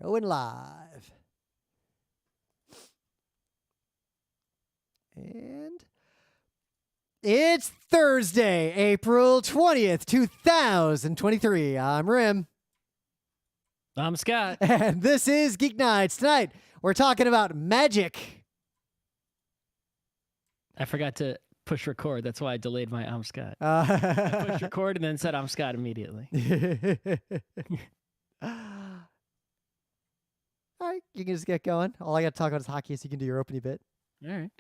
Going live. And it's Thursday, April 20th, 2023. I'm Rim. I'm Scott. And this is Geek Nights. Tonight, we're talking about magic. I forgot to push record. That's why I delayed my I'm Scott. I pushed record and then said I'm Scott immediately. All right, you can just get going. All I got to talk about is hockey, so you can do your opening bit. All right.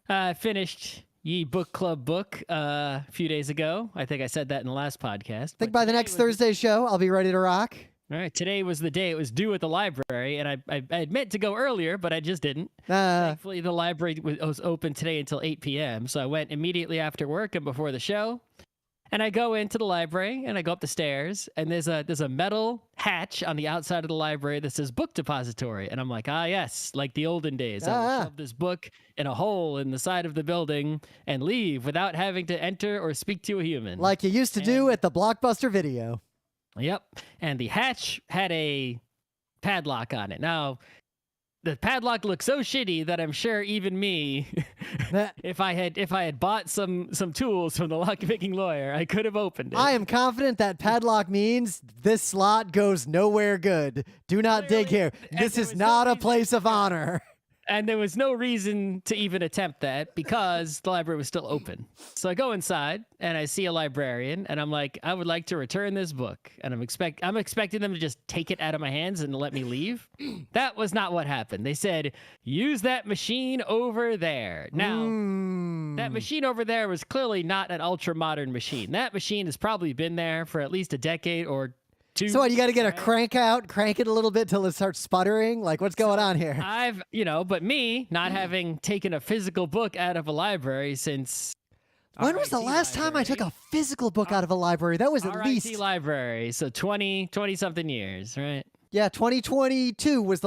I finished Ye Book Club book a few days ago. I think I said that in the last podcast. I think by the next Thursday show, I'll be ready to rock. All right. Today was the day it was due at the library, and I had meant to go earlier, but I just didn't. Thankfully, the library was open today until 8 p.m., so I went immediately after work and before the show. And I go into the library, and I go up the stairs, and there's a metal hatch on the outside of the library that says book depository. And I'm like, yes, like the olden days. I will shove this book in a hole in the side of the building and leave without having to enter or speak to a human. Like you used to do at the Blockbuster Video. Yep. And the hatch had a padlock on it. Now, the padlock looked so shitty that I'm sure even me, if I had bought some tools from the lock-picking lawyer, I could have opened it. I am confident that padlock means this slot goes nowhere good. Do not dig here. This is not a place of honor. And there was no reason to even attempt that because the library was still open. So I go inside and I see a librarian and I'm like, I would like to return this book. And I'm expecting them to just take it out of my hands and let me leave. That was not what happened. They said, use that machine over there. Now, that machine over there was clearly not an ultra modern machine. That machine has probably been there for at least a decade or two. So what, you got to get a crank out, crank it a little bit till it starts sputtering? Like, what's going on here? But me not having taken a physical book out of a library since... When was the last time I took a physical book out of a library? That was at least... library, so 20-something years, right? Yeah, 2022 was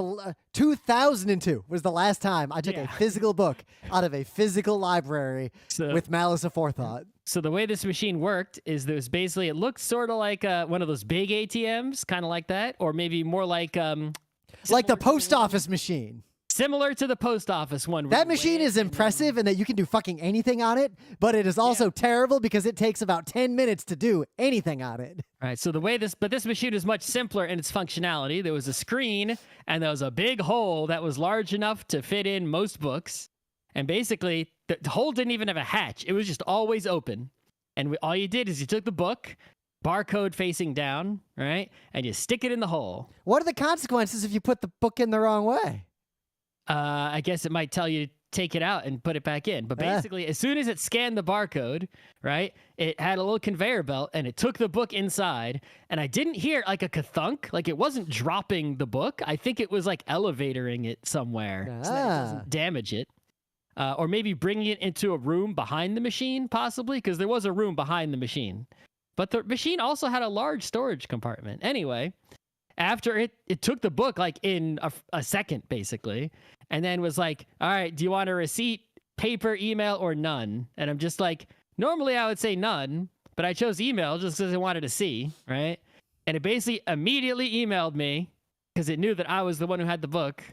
2002 was the last time I took a physical book out of a physical library with malice aforethought. So the way this machine worked is there was basically, it looked sort of like one of those big ATMs, kind of like that, or maybe more like the post office machine. Similar to the post office one. That machine is impressive in that you can do fucking anything on it, but it is also terrible because it takes about 10 minutes to do anything on it. All right, so this machine is much simpler in its functionality. There was a screen, and there was a big hole that was large enough to fit in most books. And basically, the hole didn't even have a hatch. It was just always open. And all you did is you took the book, barcode facing down, right, and you stick it in the hole. What are the consequences if you put the book in the wrong way? I guess it might tell you to take it out and put it back in. But basically, as soon as it scanned the barcode, right, it had a little conveyor belt and it took the book inside. And I didn't hear like a ka-thunk. Like it wasn't dropping the book. I think it was like elevatoring it somewhere so that it doesn't damage it. Or maybe bringing it into a room behind the machine, possibly, because there was a room behind the machine. But the machine also had a large storage compartment. Anyway, after it took the book like in a second, basically, and then was like, all right, do you want a receipt, paper, email, or none? And I'm just like, normally I would say none, but I chose email just because I wanted to see, right? And it basically immediately emailed me because it knew that I was the one who had the book.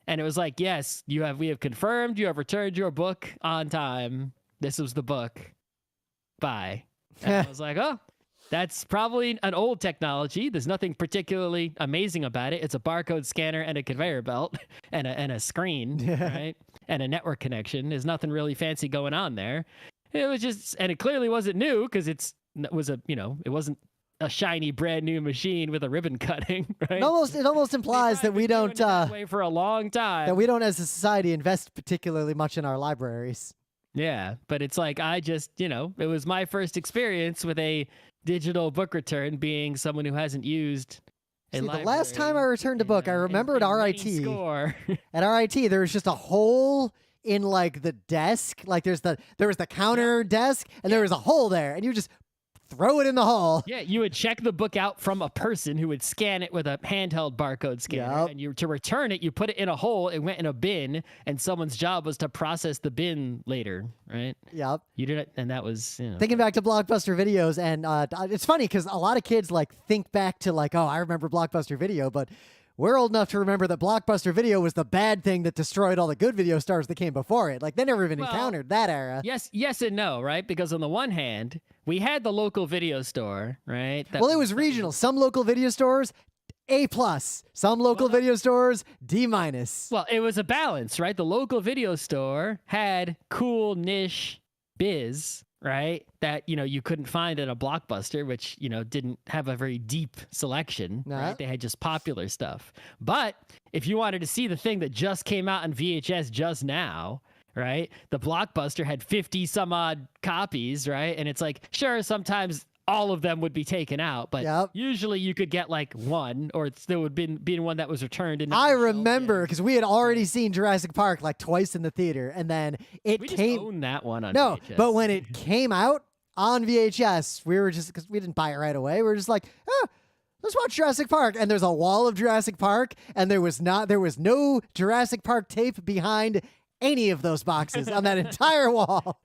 And it was like, yes, we have confirmed you have returned your book on time. This was the book. Bye. And I was like, oh, that's probably an old technology. There's nothing particularly amazing about it. It's a barcode scanner and a conveyor belt and a screen, right? And a network connection. There's nothing really fancy going on there. It was just, and it clearly wasn't new because it wasn't a shiny brand new machine with a ribbon cutting, right? It almost implies that we don't way for a long time. That we don't as a society invest particularly much in our libraries. Yeah, but it's like I just, it was my first experience with a digital book return being someone who hasn't used a library. The last time I returned a book, I remember at RIT. At RIT, there was just a hole in like the desk. Like there was the counter desk and there was a hole there and you just throw it in the hole. Yeah, you would check the book out from a person who would scan it with a handheld barcode scanner. Yep. And to return it, you put it in a hole, it went in a bin, and someone's job was to process the bin later, right? Yep. You did it, and that was, you know. Thinking back to Blockbuster videos, and it's funny because a lot of kids like think back to like, oh, I remember Blockbuster Video, but we're old enough to remember that Blockbuster Video was the bad thing that destroyed all the good video stars that came before it. Like, they never even encountered that era. Yes and no, right? Because on the one hand, we had the local video store, right? Well, it was regional. Some local video stores, A+. Some local video stores, D-. Well, it was a balance, right? The local video store had cool niche biz, right? That, you couldn't find at a Blockbuster, which, didn't have a very deep selection, right? They had just popular stuff. But if you wanted to see the thing that just came out on VHS just now, right? The Blockbuster had 50 some odd copies, right? And it's like, sure, sometimes all of them would be taken out, but usually you could get like one, or there would be one that was returned. I remember because we had already seen Jurassic Park like twice in the theater, and then we just owned that one on VHS. But when it came out on VHS, we were just, because we didn't buy it right away, we were just like, let's watch Jurassic Park. And there's a wall of Jurassic Park, and there was no Jurassic Park tape behind any of those boxes on that entire wall.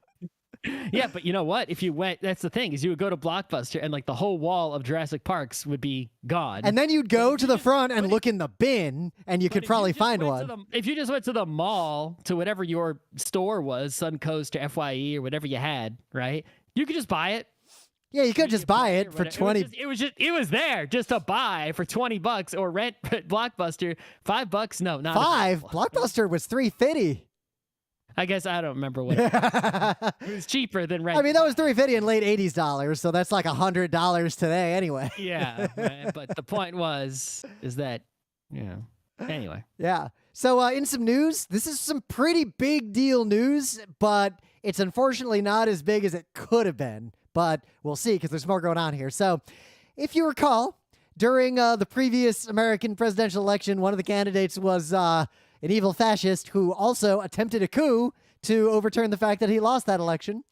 Yeah, but you know what? If you went, that's the thing, is you would go to Blockbuster and like the whole wall of Jurassic Parks would be gone. And then you'd go to the front and look in the bin, and you could probably find one. If you just went to the mall, to whatever your store was, Suncoast or FYE or whatever you had, right? You could just buy it. Yeah, you could just buy it for 20. It was there just to buy for $20 or rent at Blockbuster $5. No, not $5. Blockbuster was $3.50. I guess I don't remember what it was. It was cheaper than rent. I mean, that was $3.50 in late 80s dollars, so that's like $100 today anyway. Yeah, right? But the point is that, anyway. Yeah. So in some news, this is some pretty big deal news, but it's unfortunately not as big as it could have been. But we'll see, because there's more going on here. So if you recall, during the previous American presidential election, one of the candidates was an evil fascist who also attempted a coup to overturn the fact that he lost that election.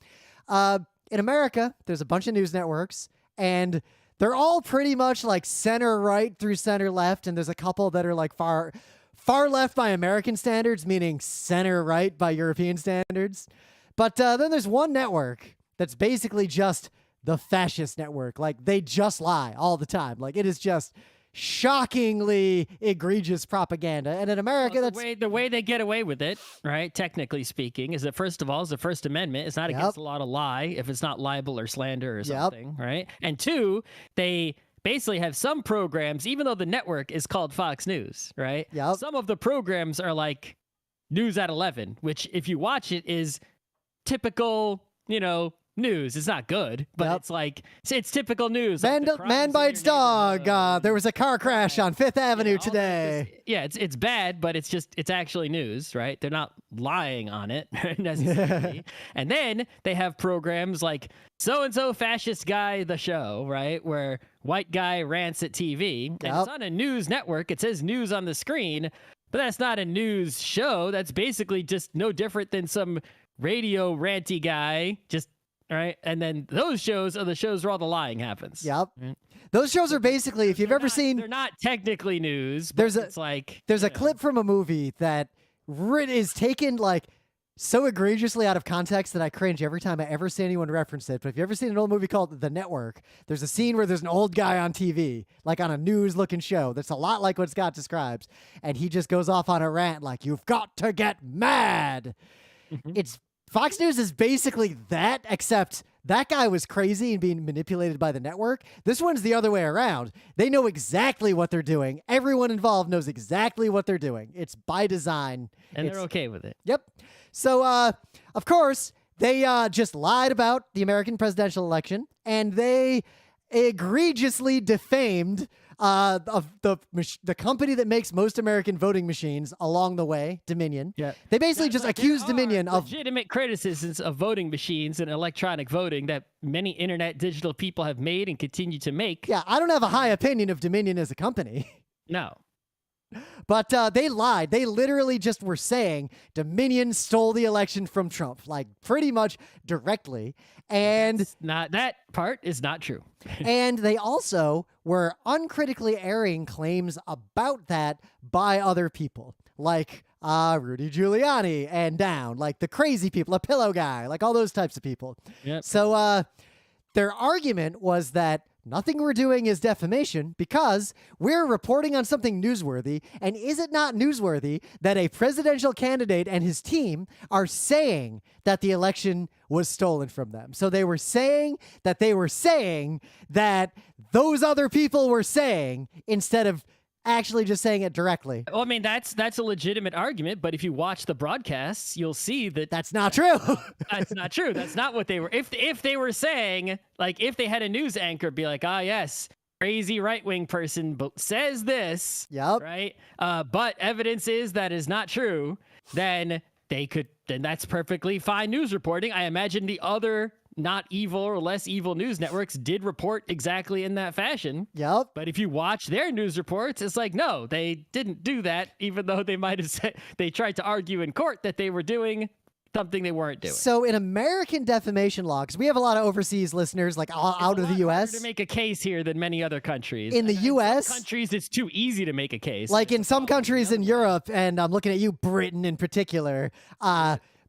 In America, there's a bunch of news networks, and they're all pretty much like center right through center left, and there's a couple that are like far left by American standards, meaning center right by European standards. But then there's one network that's basically just the fascist network. Like, they just lie all the time. Like, it is just shockingly egregious propaganda. And in America, the way they get away with it, right, technically speaking, is that first of all, is the First Amendment. It's not against the law to lie if it's not libel or slander or something, right? And two, they basically have some programs, even though the network is called Fox News, right? Some of the programs are like News at 11, which if you watch it is typical, news. It's not good, but it's like, it's typical news. Man bites dog. There was a car crash on Fifth Avenue today. It's bad, but it's actually news, right? They're not lying on it necessarily. And then they have programs like So-and-so Fascist Guy, the show, right? Where white guy rants at TV. And it's on a news network. It says news on the screen, but that's not a news show. That's basically just no different than some radio ranty guy, just right? And then those shows are the shows where all the lying happens. Right? Those shows are basically, if you've ever seen... They're not technically news, but there's a clip from a movie that is taken like so egregiously out of context that I cringe every time I ever see anyone reference it. But if you've ever seen an old movie called The Network, there's a scene where there's an old guy on TV, like on a news-looking show, that's a lot like what Scott describes. And he just goes off on a rant like, you've got to get mad. It's Fox News is basically that, except that guy was crazy and being manipulated by the network. This one's the other way around. They know exactly what they're doing. Everyone involved knows exactly what they're doing. It's by design. And they're okay with it. Yep. So, of course, they just lied about the American presidential election, and they egregiously defamed the company that makes most American voting machines along the way, Dominion. They basically just accused Dominion of legitimate criticisms of voting machines and electronic voting that many internet digital people have made and continue to make. Yeah, I don't have a high opinion of Dominion as a company. No. But they lied. They literally just were saying Dominion stole the election from Trump, like pretty much directly. And that part is not true. And they also were uncritically airing claims about that by other people, like Rudy Giuliani and down, like the crazy people, a pillow guy, like all those types of people. So their argument was that nothing we're doing is defamation because we're reporting on something newsworthy. And is it not newsworthy that a presidential candidate and his team are saying that the election was stolen from them? So they were saying that those other people were saying instead of actually just saying it directly. Well, I mean, that's a legitimate argument, but if you watch the broadcasts, you'll see that that's not true. That's not true. That's not what they were. If they were saying, like, if they had a news anchor be like, yes, crazy right-wing person says this, yep, right? But evidence is that is not true, then that's perfectly fine news reporting. I imagine the other not evil or less evil news networks did report exactly in that fashion. Yep. But if you watch their news reports, it's like, no, they didn't do that, even though they might have said they tried to argue in court that they were doing something they weren't doing. So in American defamation law, because we have a lot of overseas listeners, like out of the U.S. to make a case here than many other countries. In the U.S., some countries, it's too easy to make a case. Like in some countries in Europe, and I'm looking at you, Britain in particular,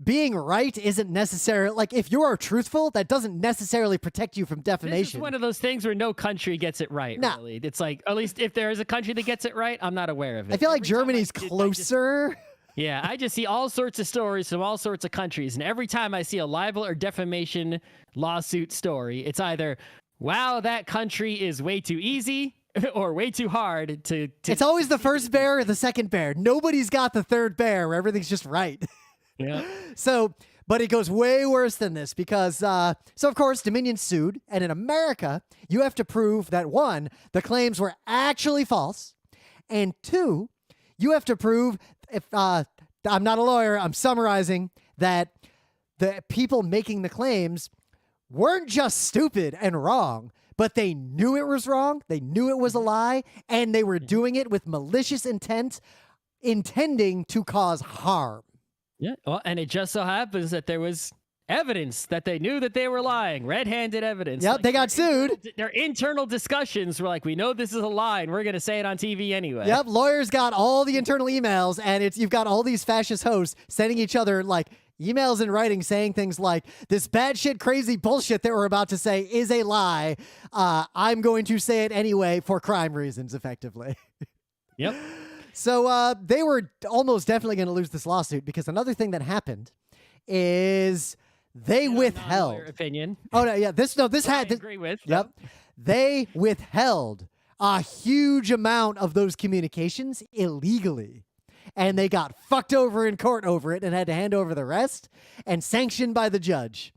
being right isn't necessarily, like, if you are truthful, that doesn't necessarily protect you from defamation. This is one of those things where no country gets it right, really. It's like, at least if there is a country that gets it right, I'm not aware of it. I feel like Germany's closer. Yeah, I just see all sorts of stories from all sorts of countries, and every time I see a libel or defamation lawsuit story, it's either, wow, that country is way too easy, or way too hard to It's always the first bear or the second bear. Nobody's got the third bear where everything's just right. Yeah. So, but it goes way worse than this because, so of course, Dominion sued. And in America, you have to prove that, one, the claims were actually false. And two, you have to prove, if I'm not a lawyer, I'm summarizing, that the people making the claims weren't just stupid and wrong, but they knew it was wrong. They knew it was a lie. And they were doing it with malicious intent, intending to cause harm. Yeah, well, and it just so happens that there was evidence that they knew that they were lying, red-handed evidence. Yep, they got sued. Their internal discussions were like, we know this is a lie, and we're going to say it on TV anyway. Yep, lawyers got all the internal emails, and you've got all these fascist hosts sending each other, like, emails in writing saying things like, this bad shit, crazy bullshit that we're about to say is a lie. I'm going to say it anyway for crime reasons, effectively. Yep. So they were almost definitely going to lose this lawsuit because another thing that happened is they withheld. Opinion. Oh no, yeah, this had. I agree with. Yep, they withheld a huge amount of those communications illegally, and they got fucked over in court over it and had to hand over the rest and sanctioned by the judge.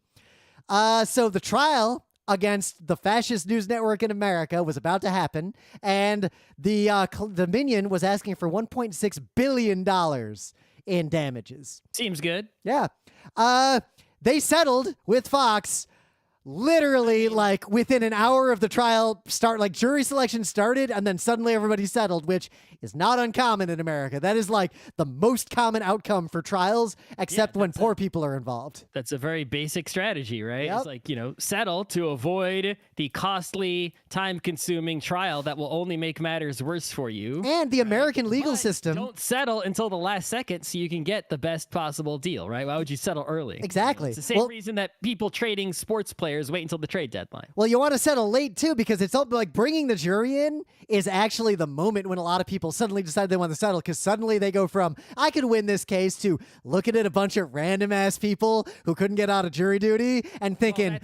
So the trial against the fascist news network in America was about to happen, and the Dominion was asking for $1.6 billion in damages. Seems good. Yeah. They settled with Fox literally like within an hour of the trial start, like jury selection started, and then suddenly everybody settled, which is not uncommon in America. That is like the most common outcome for trials, except when poor people are involved. That's a very basic strategy, right? Yep. It's like, settle to avoid the costly, time-consuming trial that will only make matters worse for you. And the American legal system. Don't settle until the last second so you can get the best possible deal, right? Why would you settle early? Exactly. It's the same reason that people trading sports players wait until the trade deadline. Well, you want to settle late too, because it's all like bringing the jury in is actually the moment when a lot of people suddenly decide they want to settle, because suddenly they go from, I could win this case, to looking at a bunch of random ass people who couldn't get out of jury duty and thinking,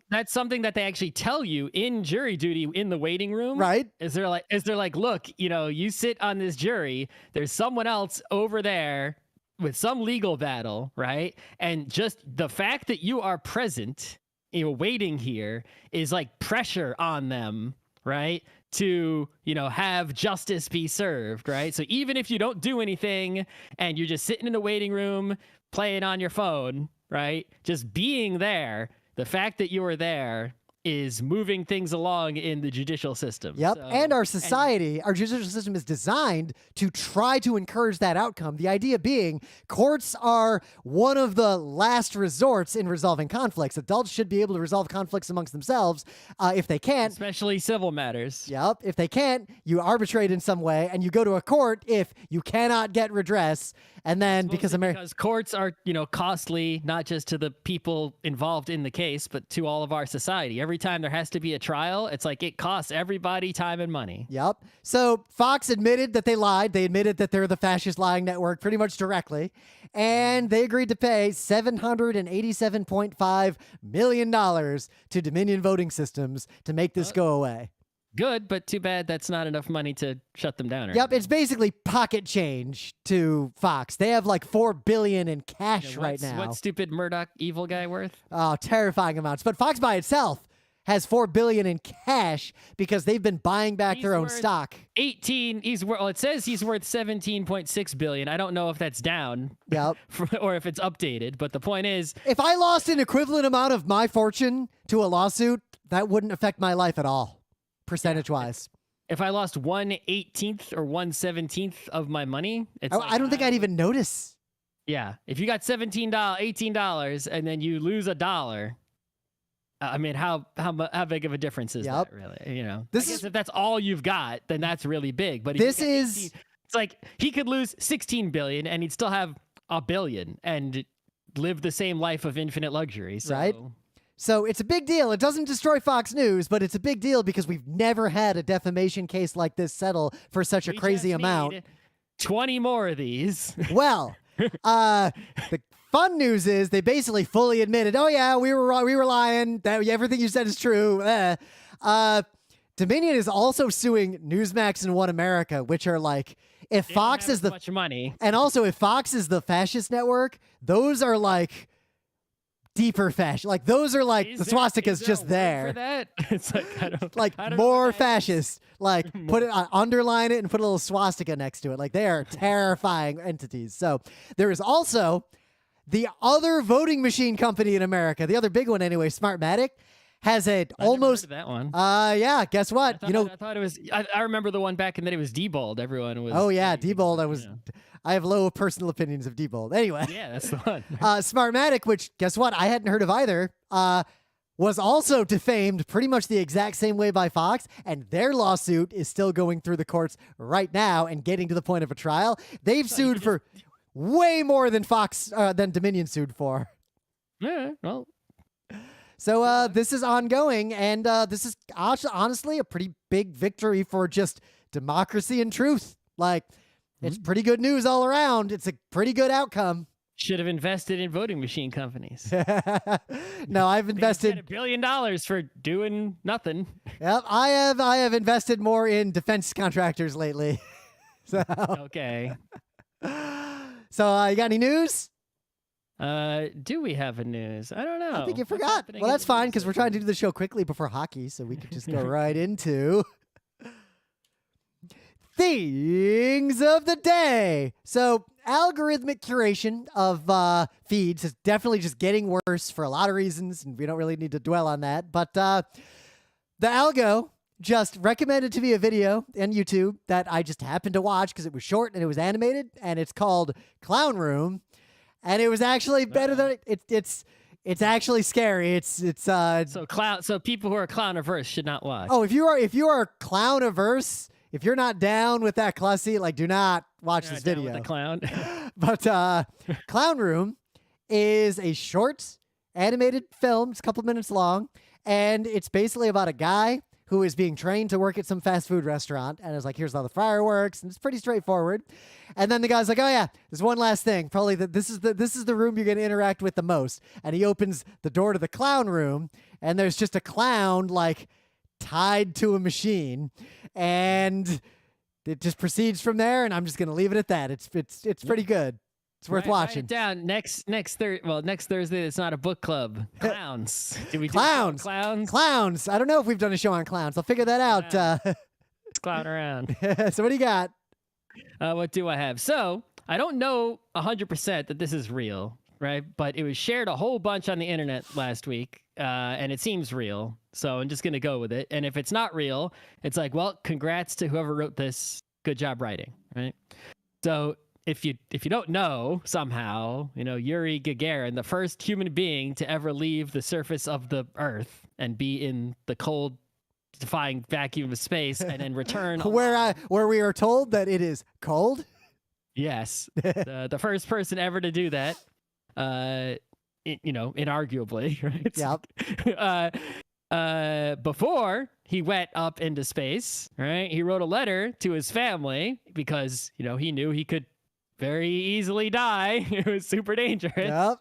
that's something that they actually tell you in jury duty in the waiting room. Right. Is they're like, look, you sit on this jury, there's someone else over there with some legal battle, right? And just the fact that you are present, waiting here is like pressure on them, right? To, have justice be served, right? So even if you don't do anything and you're just sitting in the waiting room playing on your phone, right? Just being there, the fact that you are there is moving things along in the judicial system. Yep. So, and our society, our judicial system is designed to try to encourage that outcome. The idea being courts are one of the last resorts in resolving conflicts. Adults should be able to resolve conflicts amongst themselves. If they can't, especially civil matters. Yep. If they can't, you arbitrate in some way and you go to a court if you cannot get redress. And then because courts are, costly, not just to the people involved in the case, but to all of our society. Every time there has to be a trial, it's like it costs everybody time and money. Yep. So Fox admitted that they lied. They admitted that they're the fascist lying network pretty much directly. And they agreed to pay $787.5 million to Dominion Voting Systems to make this go away. Good, but too bad that's not enough money to shut them down. Yep, it's basically pocket change to Fox. They have like $4 billion in cash right now. What's stupid Murdoch evil guy worth? Oh, terrifying amounts. But Fox by itself has $4 billion in cash because they've been buying back their own stock. 18. It says he's worth 17.6 billion. I don't know if that's down. Yep. Or if it's updated. But the point is, if I lost an equivalent amount of my fortune to a lawsuit, that wouldn't affect my life at all. Percentage-wise. If I lost 1/18th or 1/17th of my money, I don't think I'd even notice. Yeah. If you got $18 and then you lose $1, I mean, how big of a difference is that really? You know, if that's all you've got, then that's really big. But it's like he could lose 16 billion and he'd still have $1 billion and live the same life of infinite luxury. So. Right. So it's a big deal. It doesn't destroy Fox News, but it's a big deal because we've never had a defamation case like this settle for such a crazy amount. 20 more of these. Well, the fun news is they basically fully admitted, oh yeah, we were wrong, we were lying. Everything you said is true. Dominion is also suing Newsmax and One America, which are like, if Fox is much money, and also if Fox is the fascist network, those are like deeper fashion. Like those are like the swastika's just there. For that? It's like I don't more fascist. Like put it underline it and put a little swastika next to it. Like they are terrifying entities. So there is also the other voting machine company in America, the other big one anyway, Smartmatic, has almost that one. Yeah. Guess what? I thought it was. I remember the one back in the day was Diebold. Everyone was. Oh yeah, Diebold. I have low personal opinions of Diebold. Anyway. Yeah, that's the one. Smartmatic, which guess what? I hadn't heard of either. Was also defamed pretty much the exact same way by Fox, and their lawsuit is still going through the courts right now and getting to the point of a trial. They've sued for way more than than Dominion sued for. Yeah, well. So this is ongoing, and this is honestly a pretty big victory for just democracy and truth. Like, it's pretty good news all around. It's a pretty good outcome. Should have invested in voting machine companies. No, I've invested $1 billion for doing nothing. Yep, I have invested more in defense contractors lately. So okay. So you got any news? Do we have a news? I don't know. I think you forgot. Well, that's fine because we're trying to do the show quickly before hockey, so we could just go right into things of the day. So algorithmic curation of feeds is definitely just getting worse for a lot of reasons, and we don't really need to dwell on that. But the algo just recommended to me a video on YouTube that I just happened to watch because it was short and it was animated, and it's called Clown Room, and it was actually better than it's actually scary. So people who are clown averse should not watch. Oh, if you are clown averse. If you're not down with that classy, like, do not watch this video. With the clown. But Clown Room is a short animated film. It's a couple minutes long. And it's basically about a guy who is being trained to work at some fast food restaurant. And it's like, here's how the fryer works. And it's pretty straightforward. And then the guy's like, oh, yeah, there's one last thing. Probably this is the room you're going to interact with the most. And he opens the door to the clown room. And there's just a clown, like, tied to a machine, and it just proceeds from there, and I'm just gonna leave it at that. It's pretty good. It's worth watching. Write it down. Next Thursday it's not a book club. Clowns. Do we clowns? Clowns. I don't know if we've done a show on clowns. I'll figure that out. Let's clown around. So what do you got? What do I have? So I don't know 100% that this is real, right? But it was shared a whole bunch on the internet last week, and it seems real. So I'm just going to go with it. And if it's not real, it's like, well, congrats to whoever wrote this. Good job writing, right? So if you don't know somehow, Yuri Gagarin, the first human being to ever leave the surface of the Earth and be in the cold, defying vacuum of space and then return where we are told that it is cold. Yes, the first person ever to do that. Inarguably, right? Yep. before he went up into space, right? He wrote a letter to his family because, he knew he could very easily die. It was super dangerous. Yep.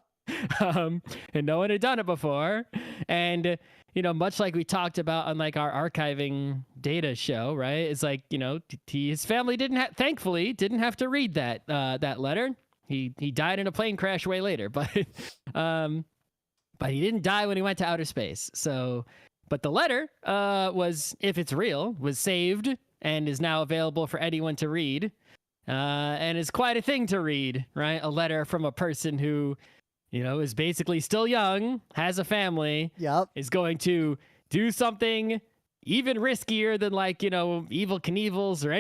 And no one had done it before. And, much like we talked about on like our archiving data show, right? It's like, his family thankfully didn't have to read that letter. He died in a plane crash way later, but he didn't die when he went to outer space. So, but the letter was, if it's real, was saved and is now available for anyone to read. And is quite a thing to read, right? A letter from a person who, is basically still young, has a family, is going to do something even riskier than like, Evel Knievel's or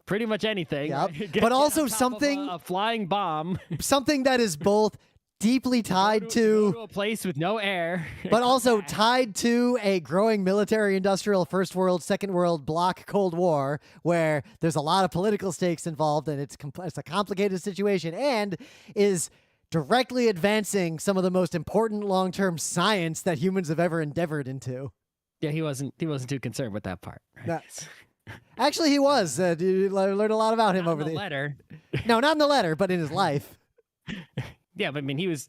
pretty much anything. Yep. Right? But also something, a flying bomb. Something that is both deeply tied to a place with no air, but also tied to a growing military industrial first world, second world bloc Cold War, where there's a lot of political stakes involved and it's a complicated situation, and is directly advancing some of the most important long-term science that humans have ever endeavored into. Yeah, he wasn't too concerned with that part. Right? Actually, he was. You learned a lot about him over the letter. No, not in the letter, but in his life. Yeah, but I mean, he was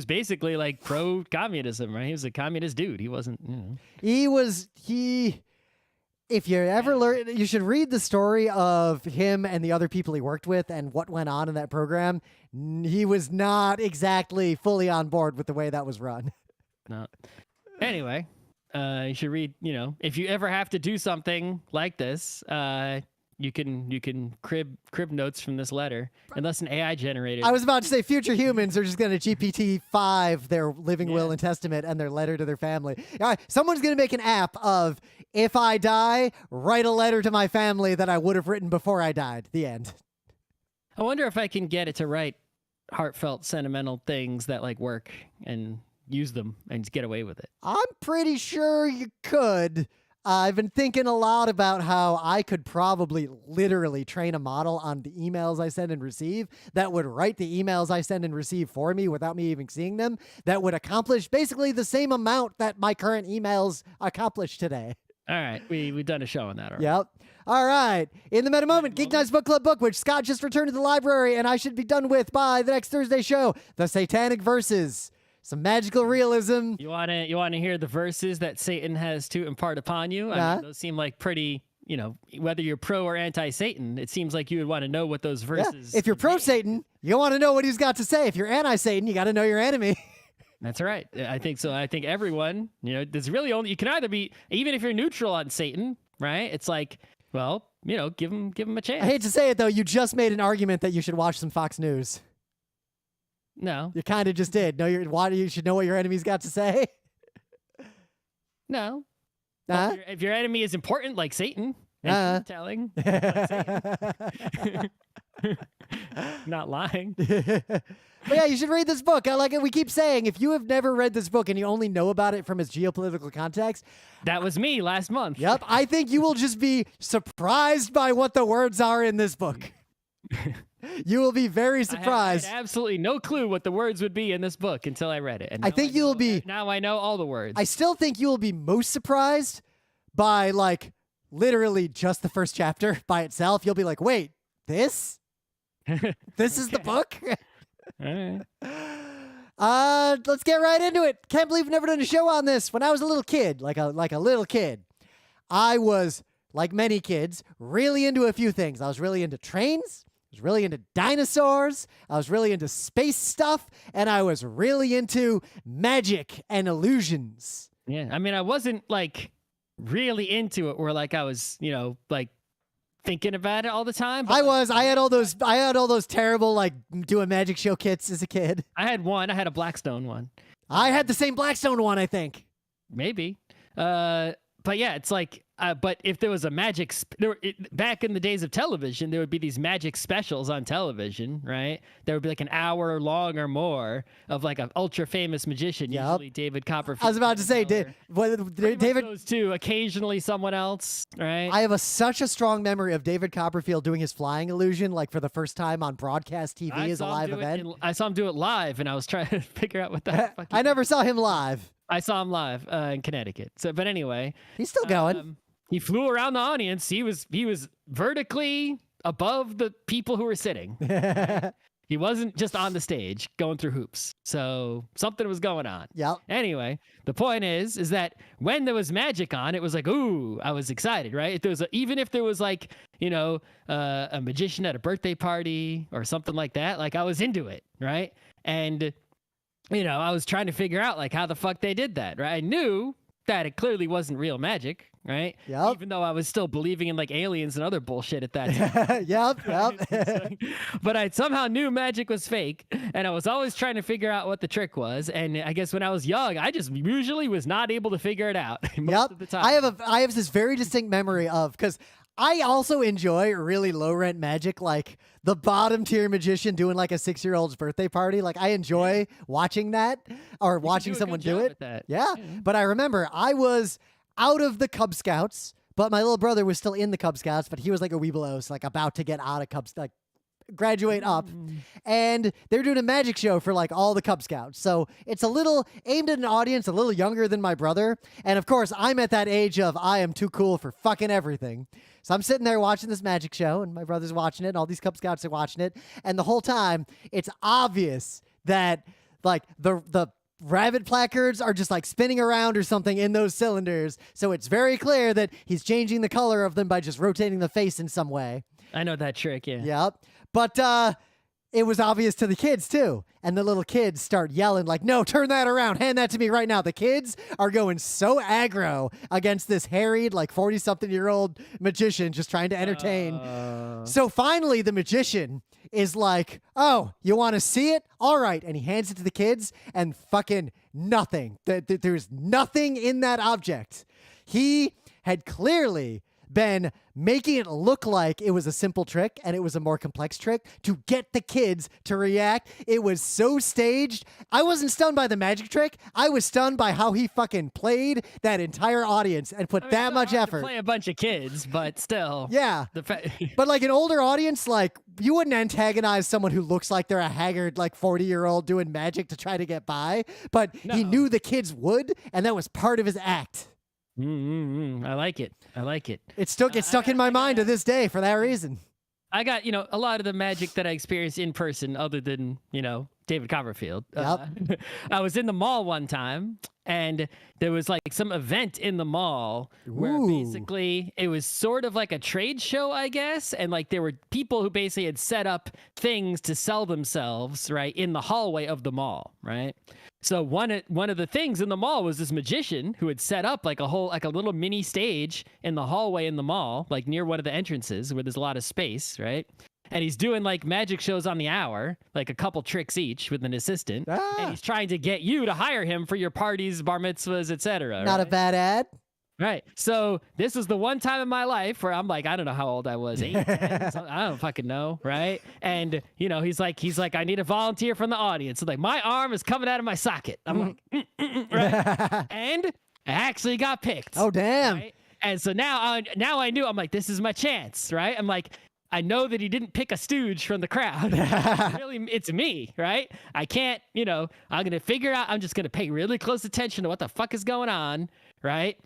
basically like pro-communism, right? He was a communist dude. He wasn't, If you ever learn, you should read the story of him and the other people he worked with and what went on in that program. He was not exactly fully on board with the way that was run. No. Anyway, you should read, if you ever have to do something like this, you can crib notes from this letter, unless an AI generated. I was about to say future humans are just going to GPT-5 their living will and testament and their letter to their family. All right, someone's going to make an app of, if I die, write a letter to my family that I would have written before I died. The end. I wonder if I can get it to write heartfelt, sentimental things that like work and use them and get away with it. I'm pretty sure you could. I've been thinking a lot about how I could probably literally train a model on the emails I send and receive that would write the emails I send and receive for me without me even seeing them, that would accomplish basically the same amount that my current emails accomplish today. All right, we've done a show on that already. Yep. All right. In the meta moment, Geek Nights Book Club book, which Scott just returned to the library and I should be done with by the next Thursday show, The Satanic Verses. Some magical realism. You want to hear the verses that Satan has to impart upon you? I mean, those seem like pretty, whether you're pro or anti-Satan, it seems like you would want to know what those verses. Yeah. If you're pro-Satan, you want to know what he's got to say. If you're anti-Satan, you got to know your enemy. That's right. I think so. I think everyone, there's really only, you can either be, even if you're neutral on Satan, right? It's like, well, give him a chance. I hate to say it though, you just made an argument that you should watch some Fox News. No. You kind of just did. You should know what your enemy's got to say. No. If your enemy is important, like Satan, telling, not lying. But yeah, you should read this book. I like it. We keep saying, if you have never read this book and you only know about it from its geopolitical context. That was me last month. Yep. I think you will just be surprised by what the words are in this book. You will be very surprised. I had absolutely no clue what the words would be in this book until I read it. And I think you'll be. Now I know all the words. I still think you will be most surprised by like literally just the first chapter by itself. You'll be like, wait, this? This is the book? All right. Let's get right into it. Can't believe we've never done a show on this. When I was a little kid, like a little kid, I was, like many kids, really into a few things. I was really into trains. I was really into dinosaurs. I was really into space stuff. And I was really into magic and illusions. Yeah. I mean, I wasn't like really into it where like I was, like thinking about it all the time. But I had all those terrible like do a magic show kits as a kid. I had one. I had a Blackstone one. I had the same Blackstone one, I think. Maybe. But yeah, it's like, but if there was a magic, back in the days of television, there would be these magic specials on television, right? There would be like an hour long or more of like an ultra famous magician, usually David Copperfield. I was about to say, David. Those two, occasionally someone else, right? I have such a strong memory of David Copperfield doing his flying illusion, like for the first time on broadcast TV as a live event. I saw him do it live, and I was trying to figure out what that. I never saw him live. I saw him live in Connecticut. So, but anyway, he's still going. He flew around the audience. He was vertically above the people who were sitting. Right? He wasn't just on the stage going through hoops. So something was going on. Yep. Anyway, the point is that when there was magic on, it was like, ooh, I was excited, right? If there was even if there was like, a magician at a birthday party or something like that, like I was into it, right? And, I was trying to figure out like how the fuck they did that, right? I knew that it clearly wasn't real magic, right? Yep. Even though I was still believing in like aliens and other bullshit at that time. Yep. But I somehow knew magic was fake, and I was always trying to figure out what the trick was. And I guess when I was young, I just usually was not able to figure it out most of the time. I have this very distinct memory of, because I also enjoy really low rent magic, like the bottom tier magician doing like a 6-year-old's birthday party. Like I enjoy watching that, or watching someone do it. Yeah. But I remember I was out of the Cub Scouts, but my little brother was still in the Cub Scouts, but he was like a wee below, so like about to get out of Cub Scouts, like graduate up, and they're doing a magic show for like all the Cub Scouts. So it's a little aimed at an audience a little younger than my brother. And of course, I'm at that age of I am too cool for fucking everything. So I'm sitting there watching this magic show, and my brother's watching it, and all these Cub Scouts are watching it. And the whole time, it's obvious that like the rabbit placards are just like spinning around or something in those cylinders. So it's very clear that he's changing the color of them by just rotating the face in some way. I know that trick, yeah. Yep. But it was obvious to the kids too. And the little kids start yelling like, no, turn that around. Hand that to me right now. The kids are going so aggro against this harried, like 40-something-year-old magician just trying to entertain. So finally the magician is like, oh, you want to see it? All right. And he hands it to the kids, and fucking nothing. There's nothing in that object. He had clearly been making it look like it was a simple trick and it was a more complex trick to get the kids to react. It was so staged. I wasn't stunned by the magic trick. I was stunned by how he fucking played that entire audience and put that much effort. Play a bunch of kids, but still. Yeah. But like an older audience, like you wouldn't antagonize someone who looks like they're a haggard, like 40-year-old doing magic to try to get by. But he knew the kids would, and that was part of his act. I like it. It's stuck in my mind to this day for that reason. I got, a lot of the magic that I experienced in person other than, David Copperfield. Yep. I was in the mall one time, and there was like some event in the mall where basically it was sort of like a trade show, I guess. And like there were people who basically had set up things to sell themselves, right, in the hallway of the mall, right? So one of the things in the mall was this magician who had set up like a little mini stage in the hallway in the mall, like near one of the entrances where there's a lot of space, right? And he's doing like magic shows on the hour, like a couple tricks each with an assistant. And he's trying to get you to hire him for your parties, bar mitzvahs, etc. Not a bad ad. Right. So this was the one time in my life where I'm like, I don't know how old I was, 8, 10, I don't fucking know. Right. And, he's like, I need a volunteer from the audience. So like my arm is coming out of my socket. I'm like, right. And I actually got picked. Oh, damn. Right? And so now I knew, I'm like, this is my chance. Right. I'm like, I know that he didn't pick a stooge from the crowd. Really, it's me, right? I can't, I'm going to figure out, I'm just going to pay really close attention to what the fuck is going on. Right.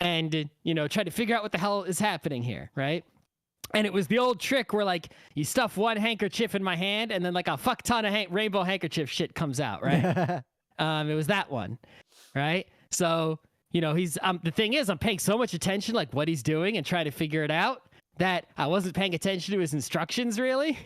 And, try to figure out what the hell is happening here, right? And it was the old trick where, like, you stuff one handkerchief in my hand, and then, like, a fuck ton of rainbow handkerchief shit comes out, right? It was that one, right? So, he's the thing is, I'm paying so much attention, like, what he's doing and trying to figure it out, that I wasn't paying attention to his instructions, really.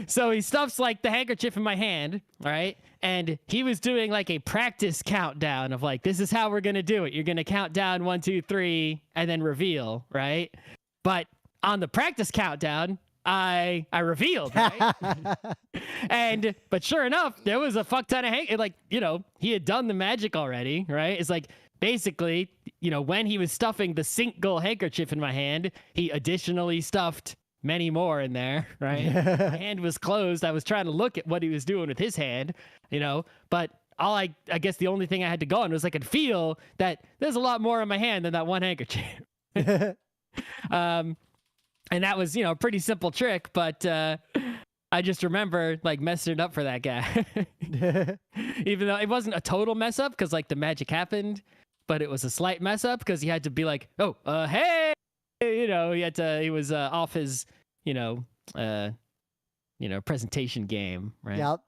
So he stuffs like the handkerchief in my hand, right? And he was doing like a practice countdown of like, this is how we're going to do it. You're going to count down 1, 2, 3, and then reveal, right? But on the practice countdown, I revealed, right? But sure enough, there was a fuck ton of he had done the magic already, right? It's like, basically, when he was stuffing the single handkerchief in my hand, he additionally stuffed many more in there, right? My hand was closed. I was trying to look at what he was doing with his hand, but I guess the only thing I had to go on was I could feel that there's a lot more in my hand than that one handkerchief. And that was, a pretty simple trick, but I just remember like messing it up for that guy, even though it wasn't a total mess up because like the magic happened, but it was a slight mess up because he had to be like, oh, hey, he was off his, presentation game, right? Yep.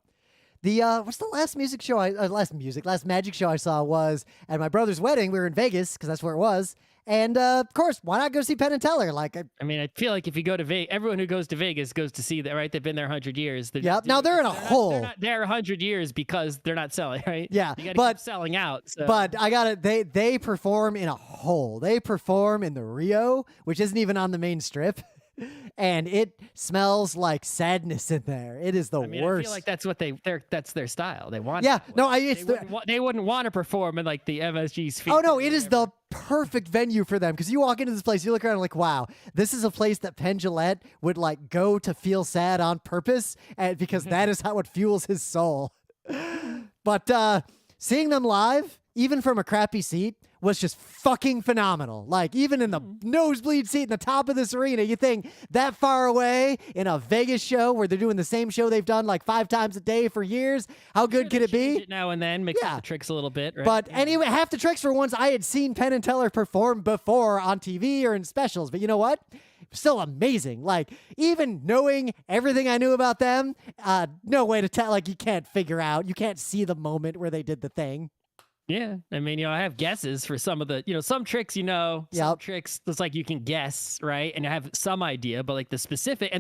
The what's the last music show last magic show I saw was at my brother's wedding. We were in Vegas because that's where it was. And of course, why not go see Penn and Teller? Like, I mean, I feel like if you go to Vegas, everyone who goes to Vegas goes to see that, right? They've been there 100 years. Yep. Now they're in a hole. They're not there 100 years because they're not selling, right? Yeah, you got to keep selling out. So. But I got it. They perform in a hole. They perform in the Rio, which isn't even on the main strip. And it smells like sadness in there. It is the worst. I feel like that's what that's their style. They want. Yeah, no, they wouldn't want to perform in like the MSG Sphere. Oh no, it is the perfect venue for them because you walk into this place, you look around like, wow, this is a place that Penn Jillette would like go to feel sad on purpose, and because that is how it fuels his soul. But seeing them live, even from a crappy seat, was just fucking phenomenal. Like, even in the nosebleed seat in the top of this arena, you think that far away in a Vegas show where they're doing the same show they've done like 5 times a day for years, how good could it be? It now and then, mix up the tricks a little bit, right? But anyway, half the tricks were ones I had seen Penn and Teller perform before on TV or in specials. But you know what? Still amazing. Like, even knowing everything I knew about them, no way to tell. Like, you can't see the moment where they did the thing. Yeah, I mean, I have guesses for some of the, some tricks, some tricks, it's like you can guess, right? And I have some idea, but like the specifics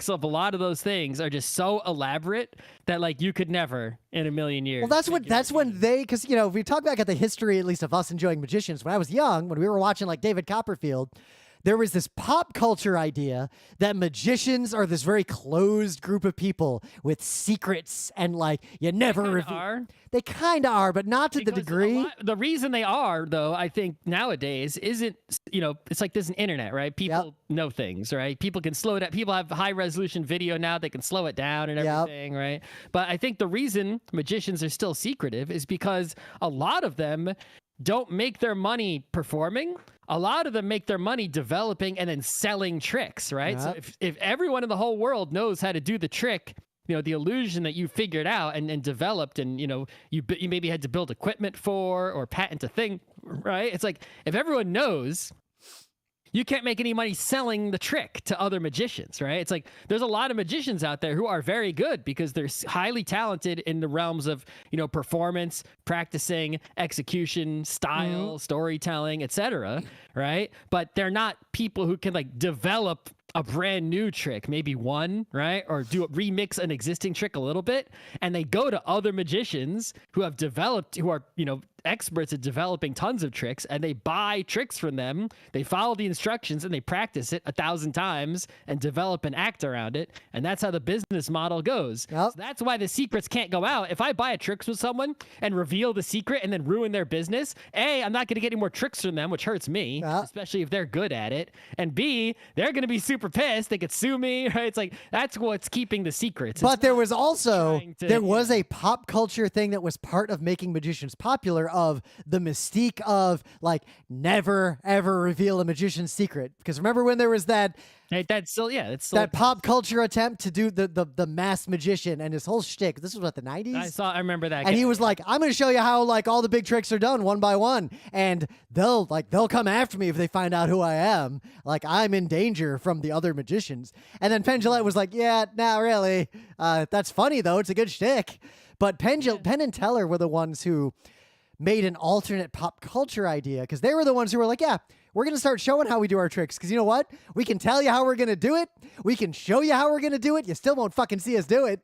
of a lot of those things are just so elaborate that like you could never in a million years. Well, that's when because, if we talk back at the history, at least of us enjoying magicians, when I was young, when we were watching like David Copperfield, there was this pop culture idea that magicians are this very closed group of people with secrets and like you never reveal. They kind of are, but not to the degree. The reason they are, though, I think nowadays isn't, it's like there's an internet, right? People know things, right? People can slow it down. People have high resolution video now. They can slow it down and everything, right? But I think the reason magicians are still secretive is because a lot of them don't make their money performing. A lot of them make their money developing and then selling tricks, right? So if everyone in the whole world knows how to do the trick, the illusion that you figured out and developed and, you maybe had to build equipment for or patent a thing, right? It's like, if everyone knows, you can't make any money selling the trick to other magicians, right? It's like there's a lot of magicians out there who are very good because they're highly talented in the realms of, performance, practicing, execution, style, storytelling, etc., right? But they're not people who can like develop a brand new trick, maybe one, right? Or remix an existing trick a little bit. And they go to other magicians who are, experts at developing tons of tricks, and they buy tricks from them. They follow the instructions and they practice it 1,000 times and develop an act around it. And that's how the business model goes. So that's why the secrets can't go out. If I buy a tricks with someone and reveal the secret and then ruin their business, A, I'm not going to get any more tricks from them, which hurts me, especially if they're good at it. And B, they're going to be super pissed. They could sue me, right? It's like, that's what's keeping the secrets. But there was also, there was a pop culture thing that was part of making magicians popular, of the mystique of like never ever reveal a magician's secret. Because remember when there was that pop culture attempt to do the masked magician and his whole shtick. This was what, the 90s? I remember that. And he was like, I'm going to show you how like all the big tricks are done one by one, and they'll come after me if they find out who I am. Like, I'm in danger from the other magicians. And then Penn Jillette was like, yeah, not really. That's funny though. It's a good shtick. But Penn and Teller were the ones who made an alternate pop culture idea, because they were the ones who were like, yeah, we're going to start showing how we do our tricks, because you know what? We can tell you how we're going to do it. We can show you how we're going to do it. You still won't fucking see us do it.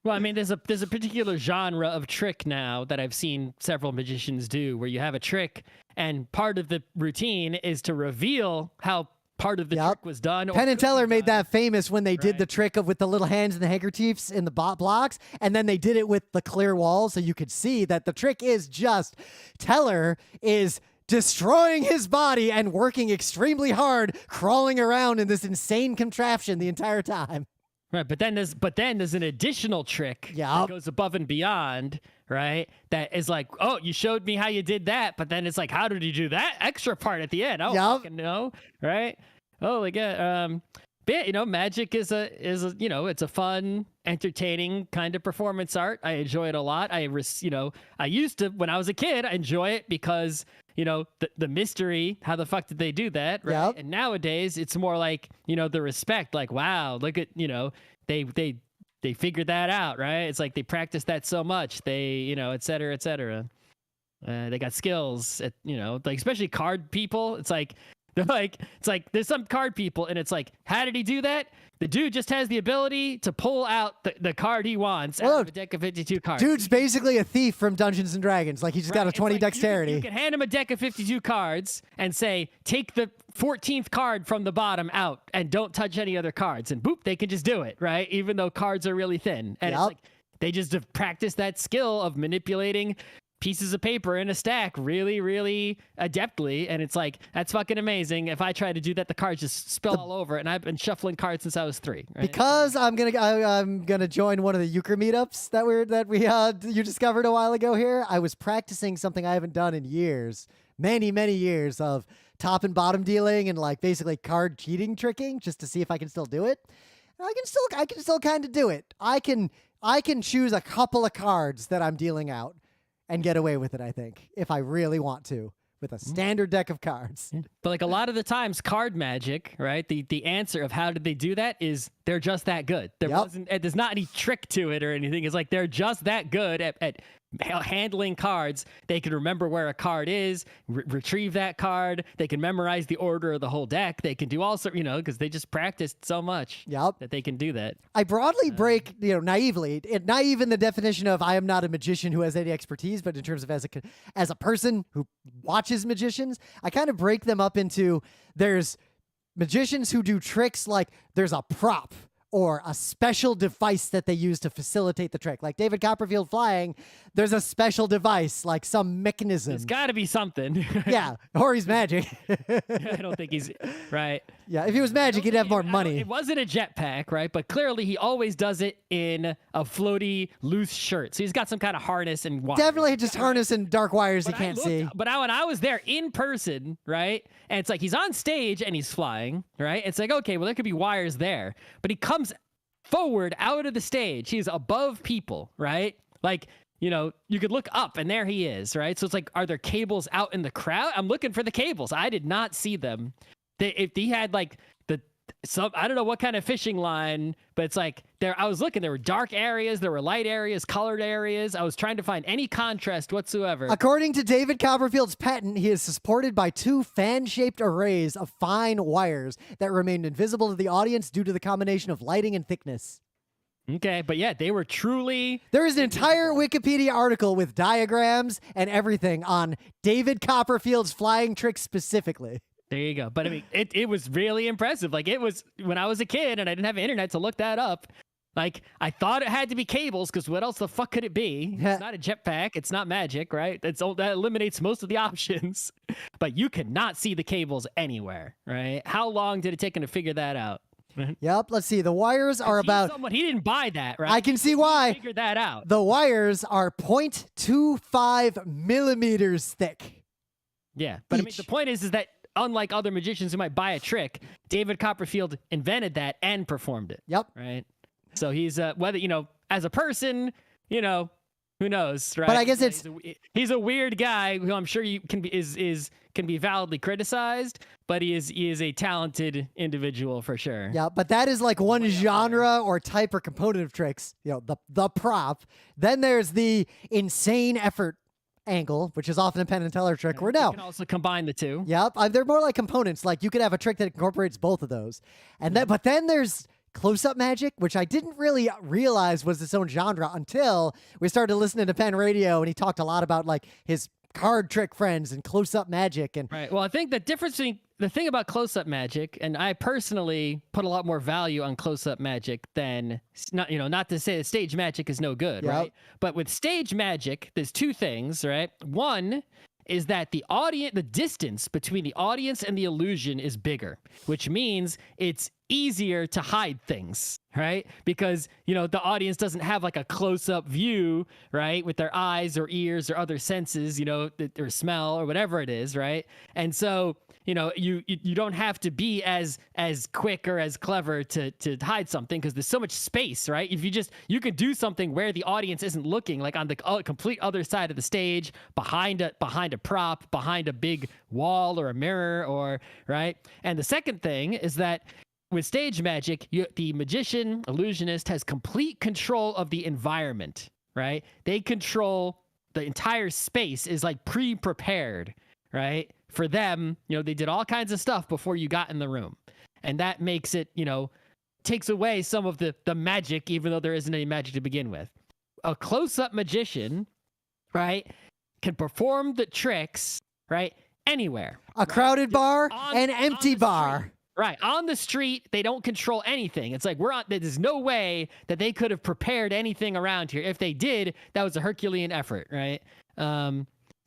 Well, I mean, there's a particular genre of trick now that I've seen several magicians do, where you have a trick and part of the routine is to reveal how part of the trick was done. Penn and Teller made that famous when they did the trick with the little hands and the handkerchiefs in the blocks, and then they did it with the clear walls, so you could see that the trick is just Teller is destroying his body and working extremely hard, crawling around in this insane contraption the entire time. Right, but then there's an additional trick that goes above and beyond, right? That is like, oh, you showed me how you did that, but then it's like, how did you do that extra part at the end? I don't fucking know, right? Oh, like But, magic is a it's a fun, entertaining kind of performance art. I enjoy it a lot. I used to, when I was a kid, I enjoy it because the mystery. How the fuck did they do that? Right. Yep. And nowadays it's more like the respect. Like, wow, look at they figured that out, right? It's like they practiced that so much. They et cetera, et cetera. They got skills at like especially card people. It's like there's some card people and it's like, how did he do that? The dude just has the ability to pull out the card he wants out of a deck of 52 cards. Dude's basically a thief from Dungeons and Dragons. Like, he just got a 20 dexterity. You can hand him a deck of 52 cards and say, take the 14th card from the bottom out and don't touch any other cards. And boop, they can just do it, right? Even though cards are really thin. And it's like they just have practiced that skill of manipulating pieces of paper in a stack really, really adeptly, and it's like, that's fucking amazing. If I try to do that, the cards just spill all over, and I've been shuffling cards since I was 3. Right? Because I'm gonna join one of the euchre meetups that you discovered a while ago here. I was practicing something I haven't done in years, many years, of top and bottom dealing and like basically card cheating tricking, just to see if I can still do it. And I can still kind of do it. I can choose a couple of cards that I'm dealing out and get away with it, I think, if I really want to, with a standard deck of cards. But like a lot of the times, card magic, right? The answer of how did they do that is they're just that good. There's not any trick to it or anything. It's like they're just that good at handling cards. They can remember where a card is, retrieve that card. They can memorize the order of the whole deck. They can do all sorts, because they just practiced so much that they can do that. I broadly break, naively, naive in the definition of I am not a magician who has any expertise, but in terms of as a person who watches magicians, I kind of break them up into, there's magicians who do tricks like there's a prop or a special device that they use to facilitate the trick. Like David Copperfield flying, there's a special device, like some mechanism. There's got to be something. Yeah, or he's magic. I don't think he's right. Yeah, if he was magic, he'd have more money. It wasn't a jetpack, right? But clearly he always does it in a floaty, loose shirt. So he's got some kind of harness and wires. Definitely just harness and dark wires he can't see. But when I was there in person, right? And it's like he's on stage and he's flying, right? It's like, okay, well, there could be wires there. But he comes forward out of the stage. He's above people, right? Like, you could look up and there he is, right? So it's like, are there cables out in the crowd? I'm looking for the cables. I did not see them. If he had like I don't know what kind of fishing line, but it's like I was looking, there were dark areas, there were light areas, colored areas. I was trying to find any contrast whatsoever. According to David Copperfield's patent, he is supported by 2 fan-shaped arrays of fine wires that remained invisible to the audience due to the combination of lighting and thickness. Okay, but yeah, they were truly... There is an entire Wikipedia article with diagrams and everything on David Copperfield's flying trick specifically. There you go. But I mean, it was really impressive. Like, it was when I was a kid and I didn't have internet to look that up. Like, I thought it had to be cables because what else the fuck could it be? It's not a jetpack. It's not magic, right? That eliminates most of the options. But you cannot see the cables anywhere, right? How long did it take him to figure that out? Yep. Let's see. The wires are about... He didn't buy that, right? I can see why. He figured that out. The wires are 0.25 millimeters thick. Yeah. But I mean, the point is that unlike other magicians who might buy a trick, David Copperfield invented that and performed it. Yep. Right. So he's whether as a person, who knows, right? But I guess he's a weird guy who I'm sure can be validly criticized, but he is a talented individual for sure. Yeah, but that is like one genre or type or component of tricks. The prop. Then there's the insane effort angle, which is often a Penn and Teller trick. You can also combine the two. Yep, they're more like components. Like you could have a trick that incorporates both of those, but then there's close-up magic, which I didn't really realize was its own genre until we started listening to Penn Radio, and he talked a lot about like his card trick friends and close-up magic. And right. Well, I think the thing about close-up magic, and I personally put a lot more value on close-up magic than not to say that stage magic is no good, right? But with stage magic, there's 2 things, right? One is that the distance between the audience and the illusion is bigger, which means it's easier to hide things, right? Because, the audience doesn't have like a close-up view, right, with their eyes or ears or other senses, or smell or whatever it is, right? And so, you don't have to be as quick or as clever to hide something, because there's so much space, right? If you can do something where the audience isn't looking, like on the complete other side of the stage, behind a prop, behind a big wall or a mirror, or right. And the second thing is that with stage magic, the magician, illusionist has complete control of the environment, right? They control the entire space, is like pre-prepared, right? For them, they did all kinds of stuff before you got in the room. And that makes it, takes away some of the magic, even though there isn't any magic to begin with. A close-up magician, right, can perform the tricks, right, anywhere. A crowded bar, an empty bar. Right. On the street, they don't control anything. It's like there's no way that they could have prepared anything around here. If they did, that was a Herculean effort, right?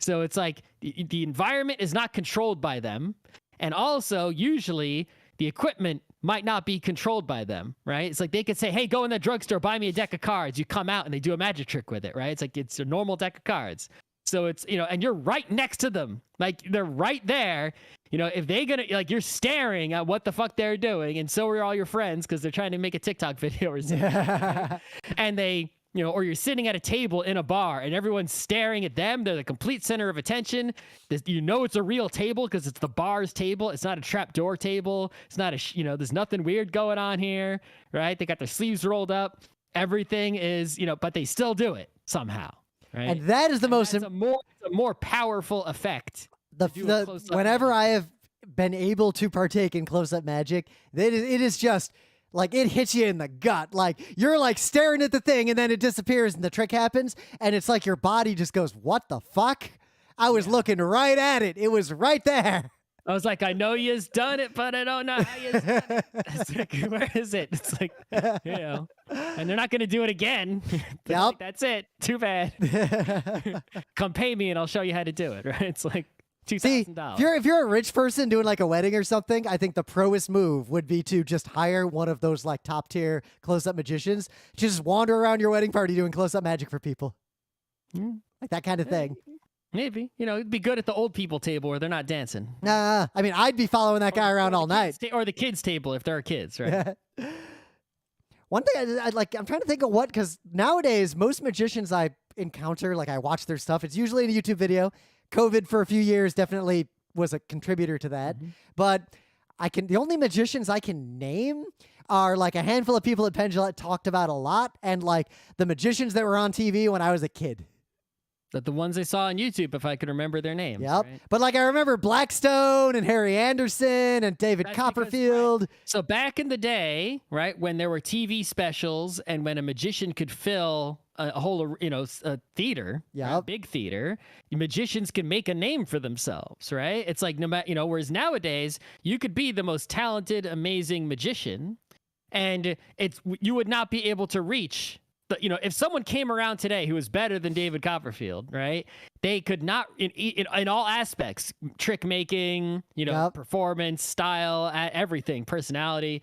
So it's like the environment is not controlled by them. And also, usually, the equipment might not be controlled by them, right? It's like they could say, hey, go in the drugstore, buy me a deck of cards. You come out and they do a magic trick with it, right? It's like it's a normal deck of cards. So it's, and you're right next to them. Like, they're right there. If they you're staring at what the fuck they're doing, and so are all your friends because they're trying to make a TikTok video or something. And they, or you're sitting at a table in a bar and everyone's staring at them. They're the complete center of attention. It's a real table because it's the bar's table. It's not a trapdoor table. It's not there's nothing weird going on here, right? They got their sleeves rolled up. Everything is, but they still do it somehow. Right? And that is it's a more powerful effect. Whenever I have been able to partake in close-up magic, it is just like it hits you in the gut. Like you're like staring at the thing and then it disappears and the trick happens and it's like your body just goes, what the fuck? I was looking right at it. It was right there. I was like, I know you's done it, but I don't know how you's done it. It's like, where is it? It's like, and they're not going to do it again. Yep. Like, that's it. Too bad. Come pay me and I'll show you how to do it, right? It's like $2,000. See, if you're a rich person doing like a wedding or something, I think the proest move would be to just hire one of those like top tier close-up magicians to just wander around your wedding party doing close-up magic for people. Like that kind of thing. Maybe. It'd be good at the old people table where they're not dancing. Nah, I mean, I'd be following that guy around all night. Or the kids' table if there are kids, right? One thing I'm trying to think of because nowadays, most magicians I encounter, like I watch their stuff, it's usually in a YouTube video. COVID for a few years definitely was a contributor to that. Mm-hmm. But the only magicians I can name are like a handful of people at Penn Jillette talked about a lot, and like the magicians that were on TV when I was a kid. That the ones I saw on YouTube, if I could remember their names. Yep. Right? But like I remember Blackstone and Harry Anderson and David Copperfield. Right. So back in the day, right, when there were TV specials and when a magician could fill a whole, a theater, a big theater, magicians can make a name for themselves, right? It's like, no matter, whereas nowadays you could be the most talented, amazing magician and you would not be able to reach. But, if someone came around today who was better than David Copperfield, right, they could not, in all aspects, trick making, performance, style, everything, personality,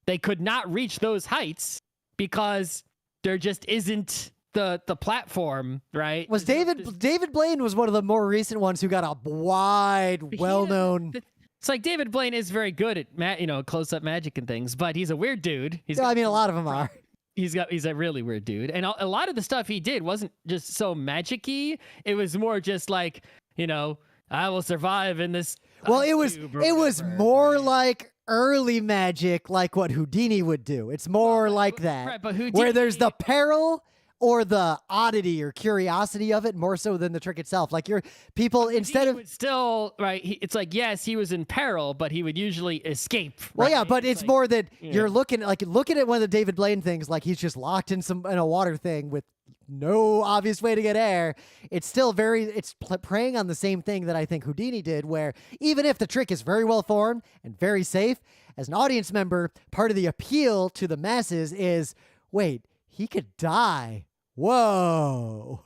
they could not reach those heights because there just isn't the platform, right? David Blaine was one of the more recent ones who got a wide, well-known... It's like David Blaine is very good at, close-up magic and things, but he's a weird dude. A lot of them are. He's a really weird dude. And a lot of the stuff he did wasn't just so magic-y. It was more just like, I will survive in this. Well, it was more like early magic, like what Houdini would do. It's more like that. Right, but Houdini, where there's the peril or the oddity or curiosity of it more so than the trick itself. Like people instead of still right. It's like, yes, he was in peril, but he would usually escape. Well, yeah, but it's like, more that you're looking at one of the David Blaine things, like he's just locked in a water thing with no obvious way to get air. It's still preying on the same thing that I think Houdini did, where even if the trick is very well formed and very safe, as an audience member, part of the appeal to the masses is, wait, he could die. Whoa.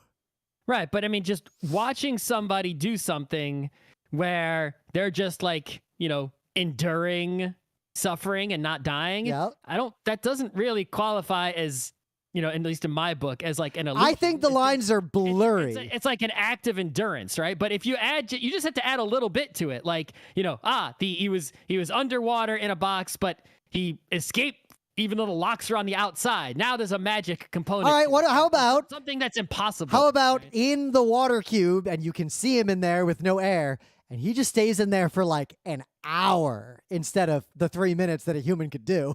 Right. But I mean, just watching somebody do something where they're just like, enduring suffering and not dying. Yep. That doesn't really qualify as, at least in my book, as like an illusion. I think the lines are blurry. It's like an act of endurance, right? But if you just have to add a little bit to it. Like, he was underwater in a box, but he escaped even though the locks are on the outside. Now there's a magic component. All right, how about something that's impossible? How about in the water cube, and you can see him in there with no air, and he just stays in there for like an hour instead of the 3 minutes that a human could do.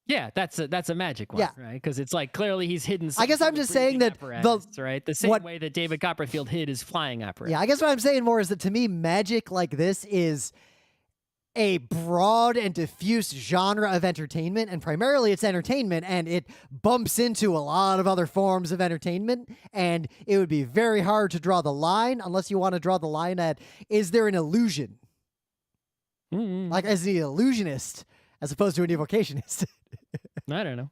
Yeah, that's a magic one, right? Because it's like clearly he's hidden. I guess I'm just saying that the same way that David Copperfield hid his flying apparatus. Yeah, I guess what I'm saying more is that to me, magic like this is a broad and diffuse genre of entertainment, and primarily it's entertainment, and it bumps into a lot of other forms of entertainment, and it would be very hard to draw the line unless you want to draw the line at, is there an illusion? Like as the illusionist as opposed to an evocationist. I don't know.